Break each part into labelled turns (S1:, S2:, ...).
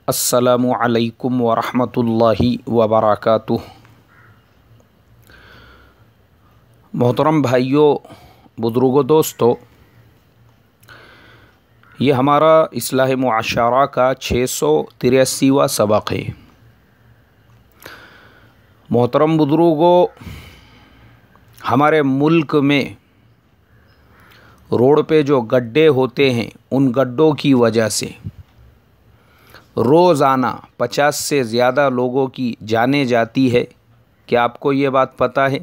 S1: अस्सलामु अलैकुम वरहमतुल्लाहि वबरकातुह। मोहतरम भाइयों, बुज़ुर्गों, दोस्तों, ये हमारा इस्लाह मुआशरा का 683वां सबक है। मोहतरम बुज़ुर्गों, हमारे मुल्क में रोड पे जो गड्ढे होते हैं, उन गड्ढों की वजह से रोज़ाना 50 से ज़्यादा लोगों की जानें जाती है। क्या आपको ये बात पता है?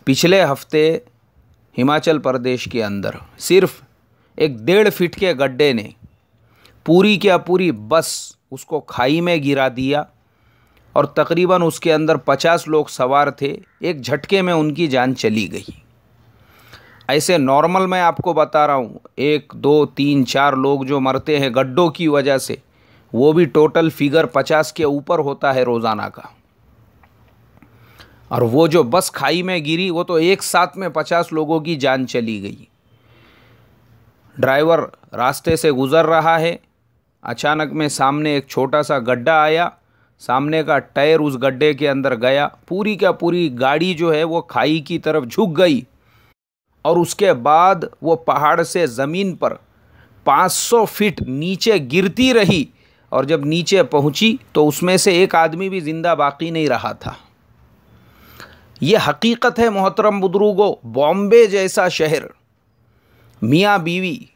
S1: पिछले हफ्ते हिमाचल प्रदेश के अंदर सिर्फ एक 1.5 फीट के गड्ढे ने पूरी क्या पूरी बस उसको खाई में गिरा दिया और तकरीबन उसके अंदर 50 लोग सवार थे। एक झटके में उनकी जान चली गई। ऐसे नॉर्मल मैं आपको बता रहा हूँ, 1, 2, 3, 4 लोग जो मरते हैं गड्ढों की वजह से, वो भी टोटल फिगर 50 के ऊपर होता है रोज़ाना का। और वो जो बस खाई में गिरी, वो तो एक साथ में 50 लोगों की जान चली गई। ड्राइवर रास्ते से गुज़र रहा है, अचानक में सामने एक छोटा सा गड्ढा आया, सामने का टायर उस गड्ढे के अंदर गया, पूरी का पूरी गाड़ी जो है वो खाई की तरफ झुक गई और उसके बाद वो पहाड़ से ज़मीन पर 500 फीट नीचे गिरती रही और जब नीचे पहुंची तो उसमें से एक आदमी भी ज़िंदा बाकी नहीं रहा था। ये हकीकत है मोहतरम बुजुर्गों। बॉम्बे जैसा शहर, मियाँ बीवी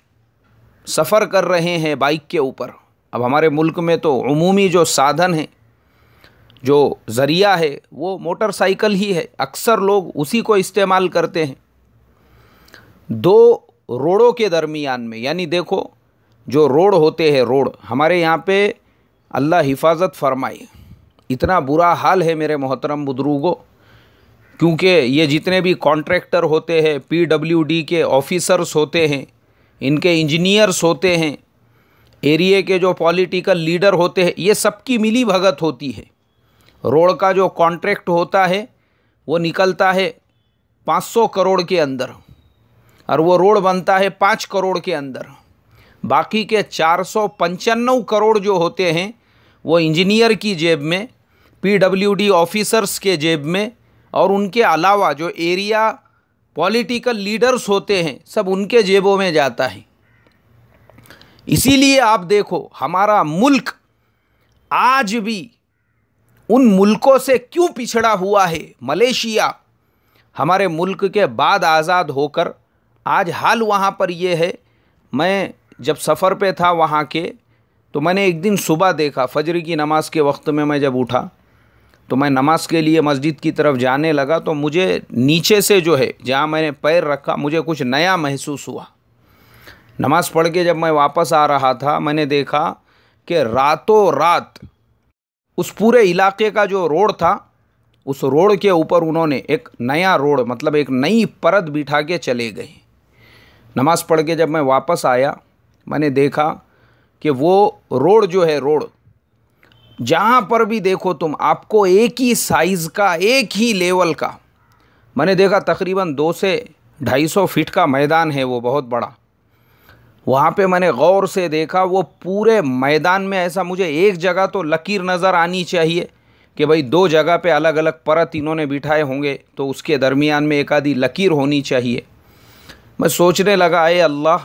S1: सफ़र कर रहे हैं बाइक के ऊपर। अब हमारे मुल्क में तो उमूमी जो साधन है, जो ज़रिया है, वो मोटरसाइकिल ही है। अक्सर लोग उसी को इस्तेमाल करते हैं। 2 रोडों के दरमियान में, यानी देखो जो रोड होते हैं, रोड हमारे यहाँ पे अल्लाह हिफाजत फरमाए, इतना बुरा हाल है मेरे मोहतरम बुजुर्गों। क्योंकि ये जितने भी कॉन्ट्रैक्टर होते हैं, PWD के ऑफिसर्स होते हैं, इनके इंजीनियर्स होते हैं, एरिया के जो पॉलिटिकल लीडर होते हैं, ये सबकी मिली भगत होती है। रोड का जो कॉन्ट्रैक्ट होता है वो निकलता है 500 करोड़ के अंदर और वो रोड बनता है 5 करोड़ के अंदर। बाकी के 495 करोड़ जो होते हैं वो इंजीनियर की जेब में, PWD ऑफिसर्स के जेब में, और उनके अलावा जो एरिया पॉलिटिकल लीडर्स होते हैं सब उनके जेबों में जाता है। इसीलिए आप देखो हमारा मुल्क आज भी उन मुल्कों से क्यों पिछड़ा हुआ है। मलेशिया हमारे मुल्क के बाद आज़ाद होकर आज हाल वहाँ पर ये है। मैं जब सफ़र पे था वहाँ के, तो मैंने एक दिन सुबह देखा, फजर की नमाज के वक्त में मैं जब उठा तो मैं नमाज के लिए मस्जिद की तरफ जाने लगा, तो मुझे नीचे से जो है जहाँ मैंने पैर रखा, मुझे कुछ नया महसूस हुआ। नमाज पढ़ के जब मैं वापस आ रहा था, मैंने देखा कि रातों रात उस पूरे इलाके का जो रोड था, उस रोड के ऊपर उन्होंने एक नया रोड, मतलब एक नई परत बिठा के चले गए। नमाज़ पढ़ के जब मैं वापस आया, मैंने देखा कि वो रोड जो है, रोड जहाँ पर भी देखो तुम, आपको एक ही साइज़ का, एक ही लेवल का, मैंने देखा तकरीबन 2 से 250 फीट का मैदान है, वो बहुत बड़ा। वहाँ पे मैंने गौर से देखा, वो पूरे मैदान में ऐसा मुझे एक जगह तो लकीर नज़र आनी चाहिए कि भाई 2 जगह पे अलग अलग परत इन्होंने बिठाए होंगे, तो उसके दरमियान में एक आधी लकीर होनी चाहिए। मैं सोचने लगा, ए अल्लाह,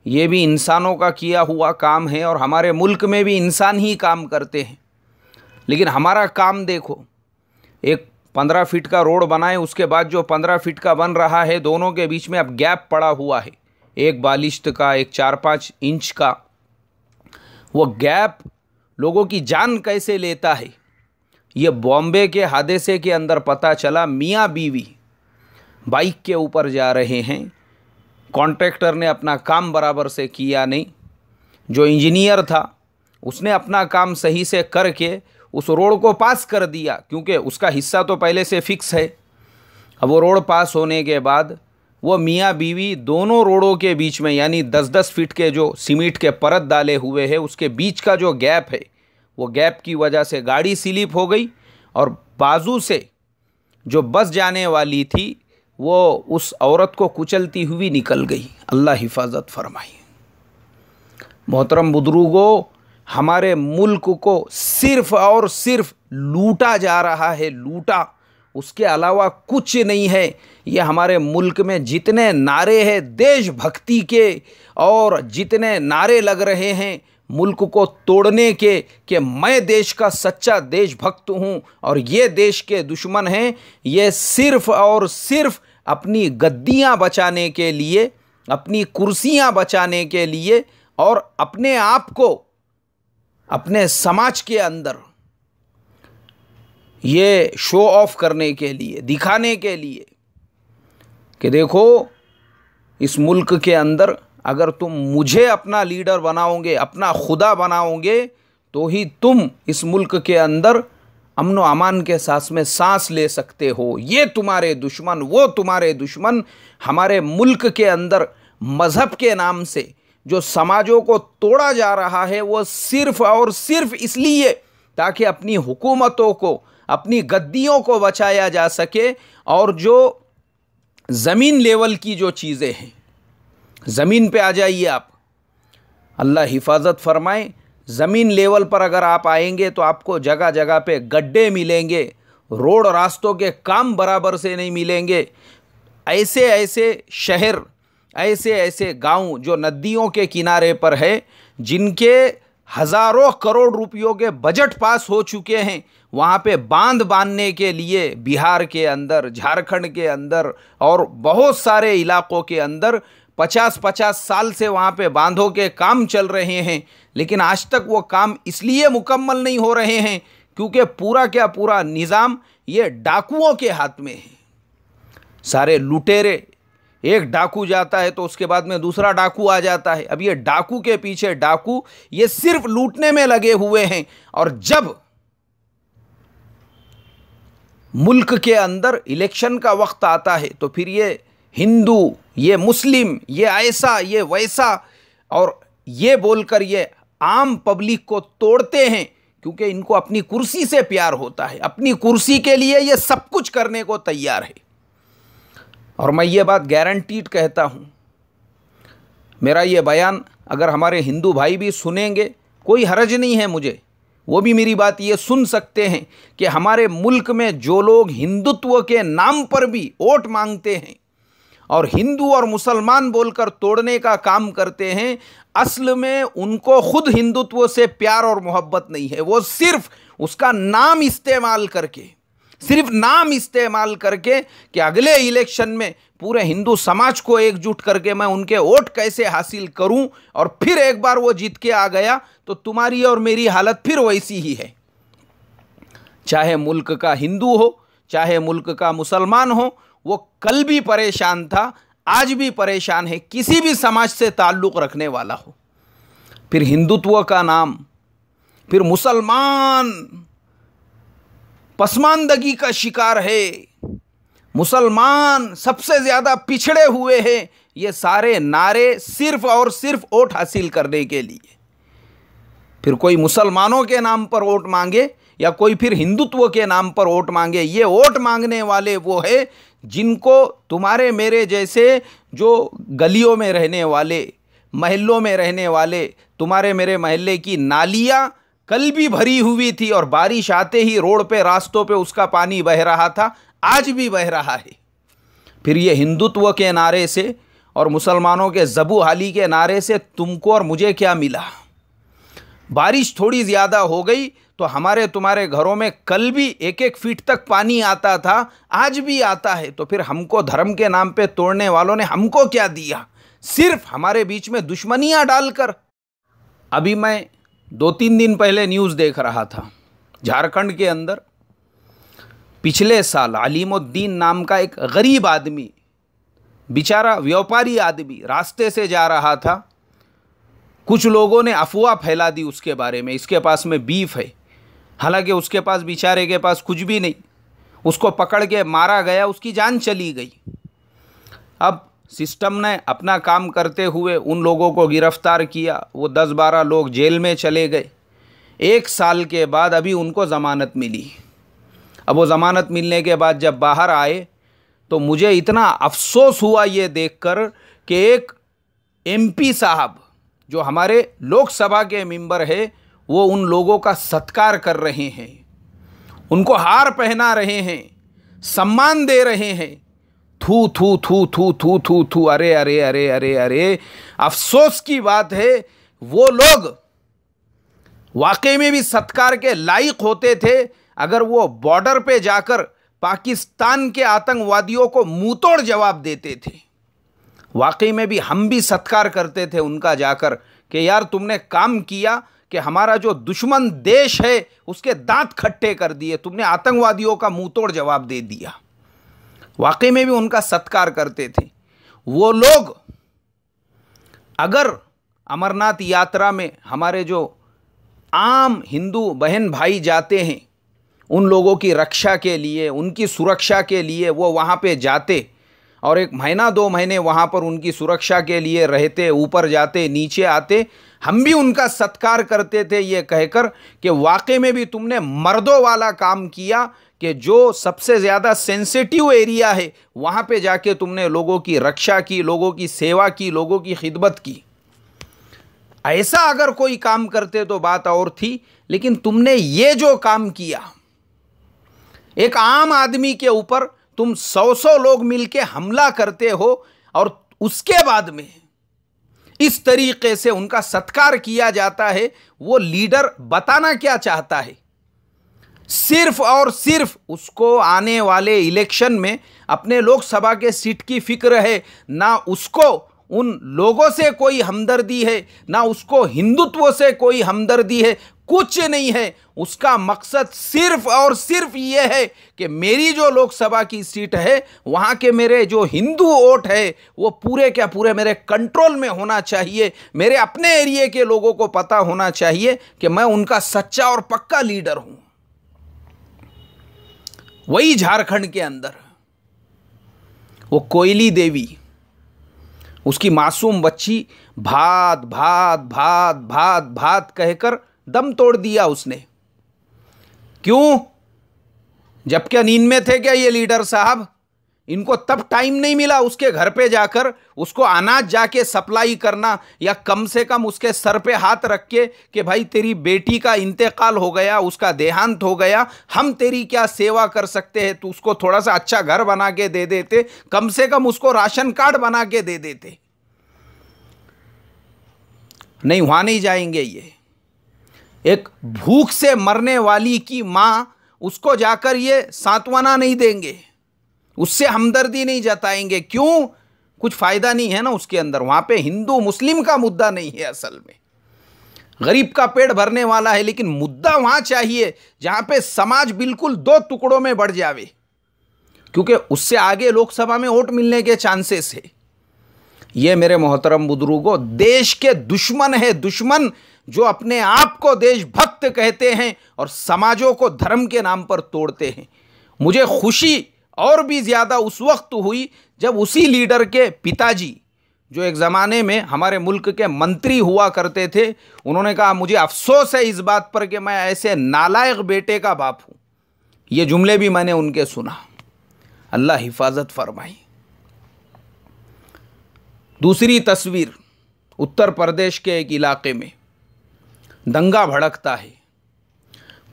S1: ये भी इंसानों का किया हुआ काम है और हमारे मुल्क में भी इंसान ही काम करते हैं। लेकिन हमारा काम देखो, एक 15 फीट का रोड बनाए, उसके बाद जो 15 फीट का बन रहा है, दोनों के बीच में अब गैप पड़ा हुआ है, एक बालिश्त का, एक 4-5 इंच का। वो गैप लोगों की जान कैसे लेता है, ये बॉम्बे के हादसे के अंदर पता चला। मियाँ बीवी बाइक के ऊपर जा रहे हैं, कॉन्ट्रैक्टर ने अपना काम बराबर से किया नहीं, जो इंजीनियर था उसने अपना काम सही से करके उस रोड को पास कर दिया, क्योंकि उसका हिस्सा तो पहले से फिक्स है। अब वो रोड पास होने के बाद वो मियाँ बीवी दोनों रोडों के बीच में, यानी 10-10 फीट के जो सीमेंट के परत डाले हुए हैं, उसके बीच का जो गैप है, वो गैप की वजह से गाड़ी स्लिप हो गई और बाजू से जो बस जाने वाली थी वो उस औरत को कुचलती हुई निकल गई। अल्लाह हिफाजत फरमाए। मोहतरम बुजुर्गों, हमारे मुल्क को सिर्फ और सिर्फ लूटा जा रहा है, लूटा, उसके अलावा कुछ नहीं है। ये हमारे मुल्क में जितने नारे हैं देशभक्ति के और जितने नारे लग रहे हैं मुल्क को तोड़ने के कि मैं देश का सच्चा देशभक्त हूँ और ये देश के दुश्मन हैं, ये सिर्फ और सिर्फ अपनी गद्दियाँ बचाने के लिए, अपनी कुर्सियाँ बचाने के लिए और अपने आप को अपने समाज के अंदर ये शो ऑफ करने के लिए, दिखाने के लिए कि देखो इस मुल्क के अंदर अगर तुम मुझे अपना लीडर बनाओगे, अपना खुदा बनाओगे, तो ही तुम इस मुल्क के अंदर अमन व अमान के साथ में सांस ले सकते हो। ये तुम्हारे दुश्मन, वो तुम्हारे दुश्मन हमारे मुल्क के अंदर मज़हब के नाम से जो समाजों को तोड़ा जा रहा है, वो सिर्फ और सिर्फ इसलिए ताकि अपनी हुकूमतों को, अपनी गद्दियों को बचाया जा सके। और जो ज़मीन लेवल की जो चीज़ें हैं, ज़मीन पे आ जाइए आप, अल्लाह हिफाजत फरमाए। ज़मीन लेवल पर अगर आप आएंगे तो आपको जगह जगह पे गड्ढे मिलेंगे, रोड रास्तों के काम बराबर से नहीं मिलेंगे। ऐसे ऐसे शहर, ऐसे ऐसे गांव जो नदियों के किनारे पर है, जिनके हज़ारों करोड़ रुपयों के बजट पास हो चुके हैं, वहाँ पे बांध बांधने के लिए बिहार के अंदर, झारखंड के अंदर और बहुत सारे इलाकों के अंदर 50-50 साल से वहाँ पे बांधों के काम चल रहे हैं। लेकिन आज तक वो काम इसलिए मुकम्मल नहीं हो रहे हैं क्योंकि पूरा क्या पूरा निज़ाम ये डाकुओं के हाथ में है। सारे लुटेरे, एक डाकू जाता है तो उसके बाद में दूसरा डाकू आ जाता है। अब ये डाकू के पीछे डाकू, ये सिर्फ लूटने में लगे हुए हैं। और जब मुल्क के अंदर इलेक्शन का वक्त आता है तो फिर ये हिंदू, ये मुस्लिम, ये ऐसा, ये वैसा, और ये बोलकर ये आम पब्लिक को तोड़ते हैं क्योंकि इनको अपनी कुर्सी से प्यार होता है। अपनी कुर्सी के लिए ये सब कुछ करने को तैयार है। और मैं ये बात गारंटीड कहता हूँ, मेरा ये बयान अगर हमारे हिंदू भाई भी सुनेंगे, कोई हर्ज नहीं है मुझे, वो भी मेरी बात ये सुन सकते हैं कि हमारे मुल्क में जो लोग हिंदुत्व के नाम पर भी वोट मांगते हैं और हिंदू और मुसलमान बोलकर तोड़ने का काम करते हैं, असल में उनको खुद हिंदुत्व से प्यार और मोहब्बत नहीं है। वो सिर्फ उसका नाम इस्तेमाल करके, सिर्फ नाम इस्तेमाल करके कि अगले इलेक्शन में पूरे हिंदू समाज को एकजुट करके मैं उनके वोट कैसे हासिल करूं, और फिर एक बार वो जीत के आ गया तो तुम्हारी और मेरी हालत फिर वैसी ही है। चाहे मुल्क का हिंदू हो, चाहे मुल्क का मुसलमान हो, वो कल भी परेशान था, आज भी परेशान है, किसी भी समाज से ताल्लुक़ रखने वाला हो। फिर हिंदुत्व का नाम, फिर मुसलमान पसमानदगी का शिकार है, मुसलमान सबसे ज़्यादा पिछड़े हुए हैं, ये सारे नारे सिर्फ और सिर्फ वोट हासिल करने के लिए। फिर कोई मुसलमानों के नाम पर वोट मांगे या कोई फिर हिंदुत्व के नाम पर वोट मांगे, ये वोट मांगने वाले वो है जिनको तुम्हारे मेरे जैसे जो गलियों में रहने वाले, महल्लों में रहने वाले, तुम्हारे मेरे महल्ले की नालियाँ कल भी भरी हुई थी और बारिश आते ही रोड पे, रास्तों पे उसका पानी बह रहा था, आज भी बह रहा है। फिर ये हिंदुत्व के नारे से और मुसलमानों के ज़बू हाली के नारे से तुमको और मुझे क्या मिला? बारिश थोड़ी ज़्यादा हो गई तो हमारे तुम्हारे घरों में कल भी 1-1 फीट तक पानी आता था, आज भी आता है। तो फिर हमको धर्म के नाम पे तोड़ने वालों ने हमको क्या दिया? सिर्फ हमारे बीच में दुश्मनियाँ डालकर। अभी मैं 2-3 दिन पहले न्यूज़ देख रहा था, झारखंड के अंदर पिछले साल अलीमुद्दीन नाम का एक गरीब आदमी, बेचारा व्यापारी आदमी रास्ते से जा रहा था, कुछ लोगों ने अफवाह फैला दी उसके बारे में, इसके पास में बीफ है, हालांकि उसके पास, बेचारे के पास कुछ भी नहीं। उसको पकड़ के मारा गया, उसकी जान चली गई। अब सिस्टम ने अपना काम करते हुए उन लोगों को गिरफ्तार किया, वो 10-12 लोग जेल में चले गए। 1 साल के बाद अभी उनको ज़मानत मिली। अब वो ज़मानत मिलने के बाद जब बाहर आए तो मुझे इतना अफसोस हुआ ये देखकर कि एक MP साहब जो हमारे लोकसभा के मेंबर है, वो उन लोगों का सत्कार कर रहे हैं, उनको हार पहना रहे हैं, सम्मान दे रहे हैं। थू थू थू थू थू थू थू, अरे अरे अरे अरे अरे, अफसोस की बात है, वो लोग वाकई में भी सत्कार के लायक होते थे अगर वो बॉर्डर पे जाकर पाकिस्तान के आतंकवादियों को मुंहतोड़ जवाब देते थे। वाकई में भी हम भी सत्कार करते थे उनका जाकर कि यार तुमने काम किया कि हमारा जो दुश्मन देश है उसके दांत खट्टे कर दिए, तुमने आतंकवादियों का मुंहतोड़ जवाब दे दिया। वाकई में भी उनका सत्कार करते थे वो लोग। अगर अमरनाथ यात्रा में हमारे जो आम हिंदू बहन भाई जाते हैं, उन लोगों की रक्षा के लिए, उनकी सुरक्षा के लिए वो वहाँ पे जाते और 1 महीना 2 महीने वहाँ पर उनकी सुरक्षा के लिए रहते, ऊपर जाते नीचे आते, हम भी उनका सत्कार करते थे ये कहकर कि वाकई में भी तुमने मर्दों वाला काम किया कि जो सबसे ज़्यादा सेंसिटिव एरिया है वहाँ पे जाके तुमने लोगों की रक्षा की, लोगों की सेवा की, लोगों की खिदमत की। ऐसा अगर कोई काम करते तो बात और थी, लेकिन तुमने ये जो काम किया, एक आम आदमी के ऊपर तुम 100 लोग मिलके हमला करते हो और उसके बाद में इस तरीके से उनका सत्कार किया जाता है। वो लीडर बताना क्या चाहता है? सिर्फ और सिर्फ उसको आने वाले इलेक्शन में अपने लोकसभा के सीट की फिक्र है, ना उसको उन लोगों से कोई हमदर्दी है, ना उसको हिंदुत्व से कोई हमदर्दी है, कुछ नहीं है। उसका मकसद सिर्फ और सिर्फ ये है कि मेरी जो लोकसभा की सीट है वहाँ के मेरे जो हिंदू वोट है वो पूरे क्या पूरे मेरे कंट्रोल में होना चाहिए। मेरे अपने एरिया के लोगों को पता होना चाहिए कि मैं उनका सच्चा और पक्का लीडर हूँ। वही झारखंड के अंदर वो कोयली देवी, उसकी मासूम बच्ची भात भात भात भात भात कहकर दम तोड़ दिया उसने। क्यों? जब क्या नींद में थे क्या ये लीडर साहब? इनको तब टाइम नहीं मिला उसके घर पे जाकर उसको अनाज जाके सप्लाई करना, या कम से कम उसके सर पे हाथ रख के कि भाई तेरी बेटी का इंतकाल हो गया, उसका देहांत हो गया, हम तेरी क्या सेवा कर सकते हैं? तो उसको थोड़ा सा अच्छा घर बना के दे देते, कम से कम उसको राशन कार्ड बना के दे देते। नहीं, वहां नहीं जाएंगे ये। एक भूख से मरने वाली की मां, उसको जाकर ये सांत्वना नहीं देंगे, उससे हमदर्दी नहीं जताएंगे। क्यों? कुछ फायदा नहीं है ना उसके अंदर। वहां पे हिंदू मुस्लिम का मुद्दा नहीं है, असल में गरीब का पेट भरने वाला है, लेकिन मुद्दा वहां चाहिए जहां पे समाज बिल्कुल 2 टुकड़ों में बढ़ जावे, क्योंकि उससे आगे लोकसभा में वोट मिलने के चांसेस है। ये मेरे मोहतरम बुजुर्गों, देश के दुश्मन है, दुश्मन जो अपने आप को देशभक्त कहते हैं और समाजों को धर्म के नाम पर तोड़ते हैं। मुझे खुशी और भी ज़्यादा उस वक्त हुई जब उसी लीडर के पिताजी, जो एक ज़माने में हमारे मुल्क के मंत्री हुआ करते थे, उन्होंने कहा मुझे अफसोस है इस बात पर कि मैं ऐसे नालायक बेटे का बाप हूँ। ये जुमले भी मैंने उनके सुना। अल्लाह हिफाजत फरमाई। दूसरी तस्वीर, उत्तर प्रदेश के एक इलाके में दंगा भड़कता है।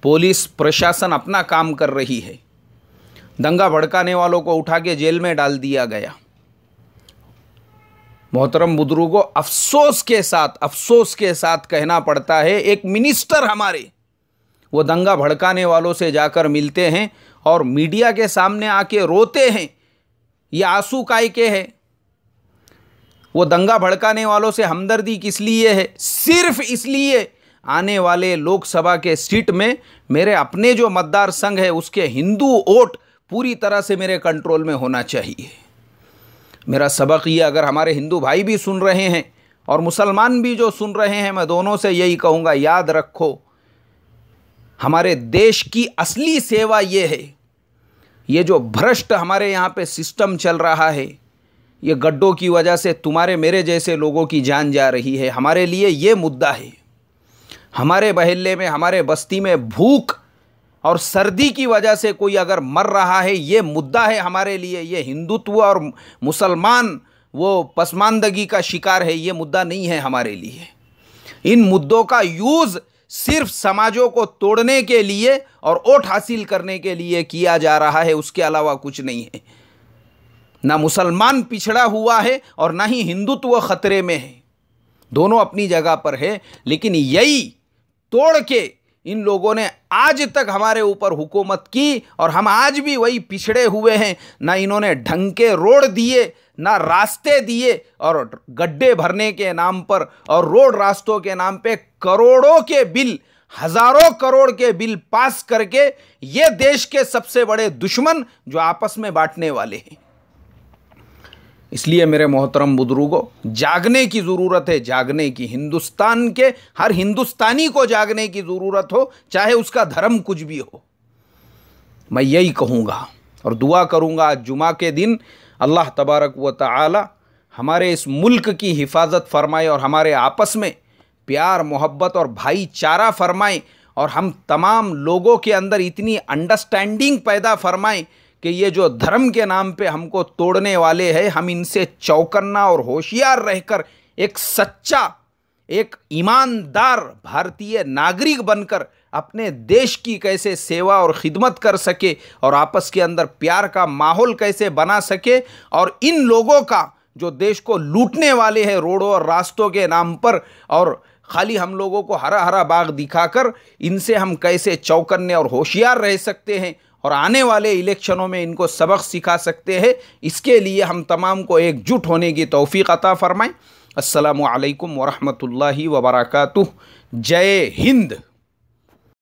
S1: पुलिस प्रशासन अपना काम कर रही है। दंगा भड़काने वालों को उठा के जेल में डाल दिया गया। मोहतरम बुजुर्गों, अफसोस के साथ कहना पड़ता है, एक मिनिस्टर हमारे वो दंगा भड़काने वालों से जाकर मिलते हैं और मीडिया के सामने आके रोते हैं। ये आंसू काय के है? वो दंगा भड़काने वालों से हमदर्दी किस लिए है? सिर्फ इसलिए आने वाले लोकसभा के सीट में मेरे अपने जो मतदार संघ है उसके हिंदू वोट पूरी तरह से मेरे कंट्रोल में होना चाहिए। मेरा सबक ये, अगर हमारे हिंदू भाई भी सुन रहे हैं और मुसलमान भी जो सुन रहे हैं, मैं दोनों से यही कहूँगा, याद रखो हमारे देश की असली सेवा ये है। ये जो भ्रष्ट हमारे यहाँ पे सिस्टम चल रहा है, ये गड्ढों की वजह से तुम्हारे मेरे जैसे लोगों की जान जा रही है। हमारे लिए ये मुद्दा है। हमारे बहेले में, हमारे बस्ती में भूख और सर्दी की वजह से कोई अगर मर रहा है, ये मुद्दा है हमारे लिए। ये हिंदुत्व और मुसलमान वो पसमानदगी का शिकार है, ये मुद्दा नहीं है हमारे लिए। इन मुद्दों का यूज़ सिर्फ समाजों को तोड़ने के लिए और वोट हासिल करने के लिए किया जा रहा है, उसके अलावा कुछ नहीं है। ना मुसलमान पिछड़ा हुआ है और ना ही हिंदुत्व खतरे में है, दोनों अपनी जगह पर है। लेकिन यही तोड़ के इन लोगों ने आज तक हमारे ऊपर हुकूमत की और हम आज भी वही पिछड़े हुए हैं। ना इन्होंने ढंग के रोड दिए, ना रास्ते दिए, और गड्ढे भरने के नाम पर और रोड रास्तों के नाम पे करोड़ों के बिल, हजारों करोड़ के बिल पास करके ये देश के सबसे बड़े दुश्मन जो आपस में बांटने वाले हैं। इसलिए मेरे मोहतरम बुजुर्गों, जागने की ज़रूरत है, जागने की। हिंदुस्तान के हर हिंदुस्तानी को जागने की ज़रूरत हो, चाहे उसका धर्म कुछ भी हो। मैं यही कहूँगा और दुआ करूँगा आज जुमा के दिन अल्लाह तबारक व तआला हमारे इस मुल्क की हिफाजत फरमाए और हमारे आपस में प्यार मोहब्बत और भाईचारा फरमाए और हम तमाम लोगों के अंदर इतनी अंडरस्टैंडिंग पैदा फरमाएं कि ये जो धर्म के नाम पे हमको तोड़ने वाले हैं, हम इनसे चौकन्ना और होशियार रहकर एक सच्चा, एक ईमानदार भारतीय नागरिक बनकर अपने देश की कैसे सेवा और खिदमत कर सके और आपस के अंदर प्यार का माहौल कैसे बना सके, और इन लोगों का जो देश को लूटने वाले हैं रोडों और रास्तों के नाम पर और खाली हम लोगों को हरा हरा बाग दिखाकर, इनसे हम कैसे चौकन्ने और होशियार रह सकते हैं और आने वाले इलेक्शनों में इनको सबक सिखा सकते हैं। इसके लिए हम तमाम को एकजुट होने की तौफीक अता फरमाएं। अस्सलामु अलैकुम वरहमतुल्लाहि वबरकातुहू। जय हिंद।